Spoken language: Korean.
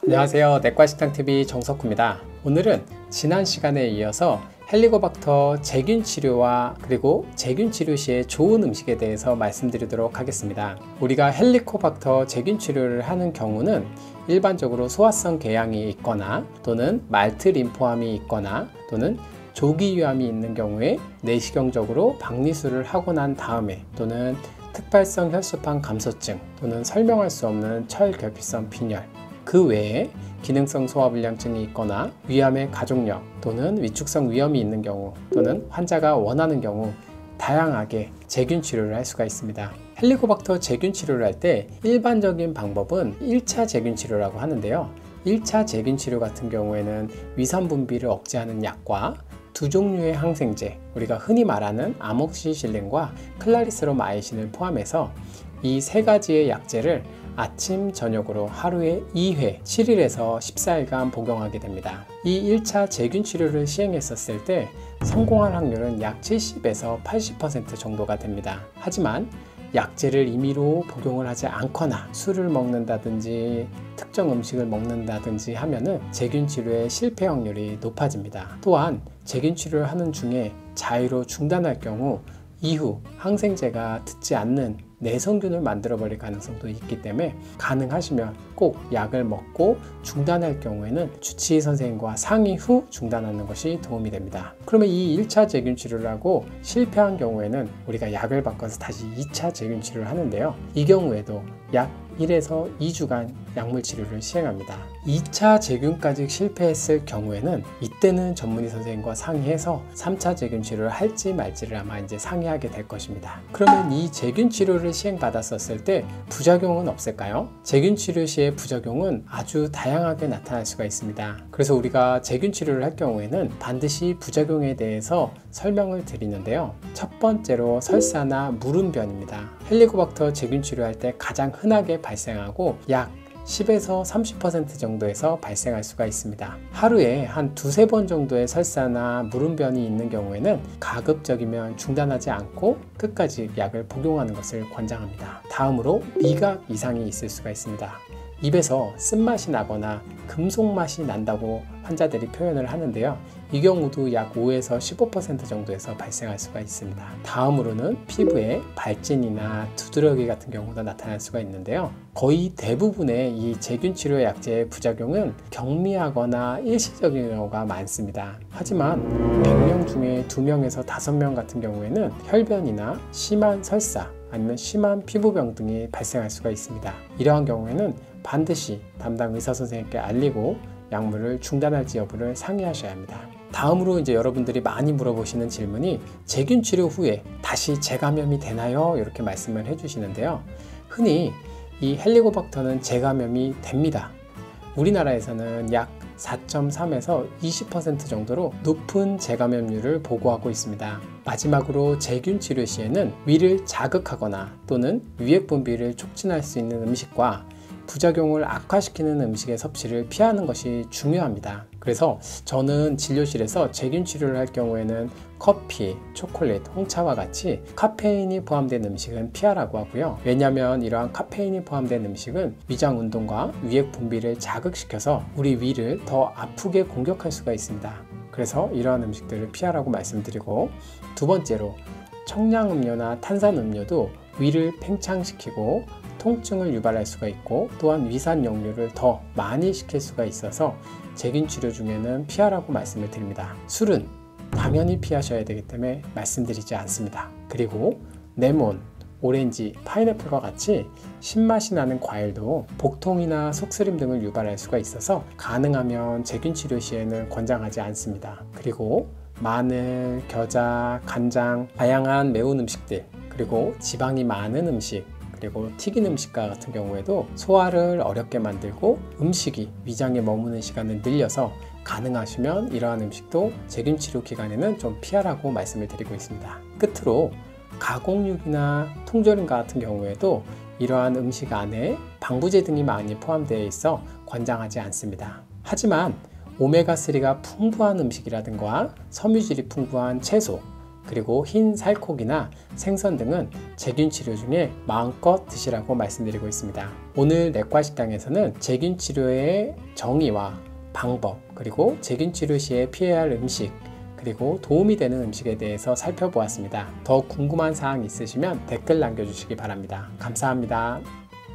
안녕하세요. 내과식당TV 정석후입니다. 오늘은 지난 시간에 이어서 헬리코박터 제균 치료와 그리고 제균 치료 시에 좋은 음식에 대해서 말씀드리도록 하겠습니다. 우리가 헬리코박터 제균 치료를 하는 경우는 일반적으로 소화성 궤양이 있거나 또는 말트 림포암이 있거나 또는 조기유암이 있는 경우에 내시경적으로 박리술을 하고 난 다음에 또는 특발성 혈소판 감소증 또는 설명할 수 없는 철결핍성 빈혈, 그 외에 기능성 소화불량증이 있거나 위암의 가족력 또는 위축성 위염이 있는 경우 또는 환자가 원하는 경우 다양하게 제균 치료를 할 수가 있습니다. 헬리코박터 제균 치료를 할 때 일반적인 방법은 1차 제균 치료라고 하는데요. 1차 제균 치료 같은 경우에는 위산 분비를 억제하는 약과 두 종류의 항생제, 우리가 흔히 말하는 아목시실린과 클라리스로마이신을 포함해서 이 세 가지의 약제를 아침, 저녁으로 하루에 2회 7일에서 14일간 복용하게 됩니다. 이 1차 제균 치료를 시행했었을 때 성공할 확률은 약 70에서 80% 정도가 됩니다. 하지만 약제를 임의로 복용을 하지 않거나 술을 먹는다든지 특정 음식을 먹는다든지 하면은 제균 치료의 실패 확률이 높아집니다. 또한 제균 치료를 하는 중에 자의로 중단할 경우 이후 항생제가 듣지 않는 내성균을 만들어 버릴 가능성도 있기 때문에 가능하시면 꼭 약을 먹고 중단할 경우에는 주치의 선생님과 상의 후 중단하는 것이 도움이 됩니다. 그러면 이 1차 제균 치료를 하고 실패한 경우에는 우리가 약을 바꿔서 다시 2차 제균 치료를 하는데요. 이 경우에도 약 1에서 2주간 약물 치료를 시행합니다. 2차 제균까지 실패했을 경우에는 이때는 전문의 선생님과 상의해서 3차 제균 치료를 할지 말지를 아마 이제 상의하게 될 것입니다. 그러면 이 제균 치료를 시행받았었을 때 부작용은 없을까요? 제균 치료 시의 부작용은 아주 다양하게 나타날 수가 있습니다. 그래서 우리가 제균 치료를 할 경우에는 반드시 부작용에 대해서 설명을 드리는데요. 첫 번째로 설사나 물음변입니다. 헬리코박터 제균 치료할 때 가장 흔하게 발생하고 약 10에서 30% 정도에서 발생할 수가 있습니다. 하루에 한 두세 번 정도의 설사나 물음변이 있는 경우에는 가급적이면 중단하지 않고 끝까지 약을 복용하는 것을 권장합니다. 다음으로 미각 이상이 있을 수가 있습니다. 입에서 쓴맛이 나거나 금속맛이 난다고 환자들이 표현을 하는데요. 이 경우도 약 5에서 15% 정도에서 발생할 수가 있습니다. 다음으로는 피부에 발진이나 두드러기 같은 경우도 나타날 수가 있는데요. 거의 대부분의 이 제균치료 약제의 부작용은 경미하거나 일시적인 경우가 많습니다. 하지만 100명 중에 2명에서 5명 같은 경우에는 혈변이나 심한 설사 아니면 심한 피부병 등이 발생할 수가 있습니다. 이러한 경우에는 반드시 담당 의사 선생님께 알리고 약물을 중단할지 여부를 상의하셔야 합니다. 다음으로 이제 여러분들이 많이 물어보시는 질문이 제균 치료 후에 다시 재감염이 되나요? 이렇게 말씀을 해주시는데요. 흔히 이 헬리코박터는 재감염이 됩니다. 우리나라에서는 약 4.3에서 20% 정도로 높은 재감염률을 보고하고 있습니다. 마지막으로 제균 치료 시에는 위를 자극하거나 또는 위액 분비를 촉진할 수 있는 음식과 부작용을 악화시키는 음식의 섭취를 피하는 것이 중요합니다. 그래서 저는 진료실에서 제균 치료를 할 경우에는 커피, 초콜릿, 홍차와 같이 카페인이 포함된 음식은 피하라고 하고요. 왜냐하면 이러한 카페인이 포함된 음식은 위장 운동과 위액 분비를 자극시켜서 우리 위를 더 아프게 공격할 수가 있습니다. 그래서 이러한 음식들을 피하라고 말씀드리고, 두 번째로 청량음료나 탄산음료도 위를 팽창시키고 통증을 유발할 수가 있고 또한 위산 역류를 더 많이 시킬 수가 있어서 제균 치료 중에는 피하라고 말씀을 드립니다. 술은 당연히 피하셔야 되기 때문에 말씀드리지 않습니다. 그리고 레몬, 오렌지, 파인애플과 같이 신맛이 나는 과일도 복통이나 속쓰림 등을 유발할 수가 있어서 가능하면 제균 치료 시에는 권장하지 않습니다. 그리고 마늘, 겨자, 간장, 다양한 매운 음식들, 그리고 지방이 많은 음식, 그리고 튀긴 음식과 같은 경우에도 소화를 어렵게 만들고 음식이 위장에 머무는 시간을 늘려서 가능하시면 이러한 음식도 제균 치료 기간에는 좀 피하라고 말씀을 드리고 있습니다. 끝으로 가공육이나 통조림 같은 경우에도 이러한 음식 안에 방부제 등이 많이 포함되어 있어 권장하지 않습니다. 하지만 오메가3가 풍부한 음식이라든가 섬유질이 풍부한 채소, 그리고 흰 살코기나 생선 등은 제균 치료 중에 마음껏 드시라고 말씀드리고 있습니다. 오늘 내과식당에서는 제균 치료의 정의와 방법, 그리고 제균 치료 시에 피해야 할 음식, 그리고 도움이 되는 음식에 대해서 살펴보았습니다. 더 궁금한 사항 있으시면 댓글 남겨주시기 바랍니다. 감사합니다.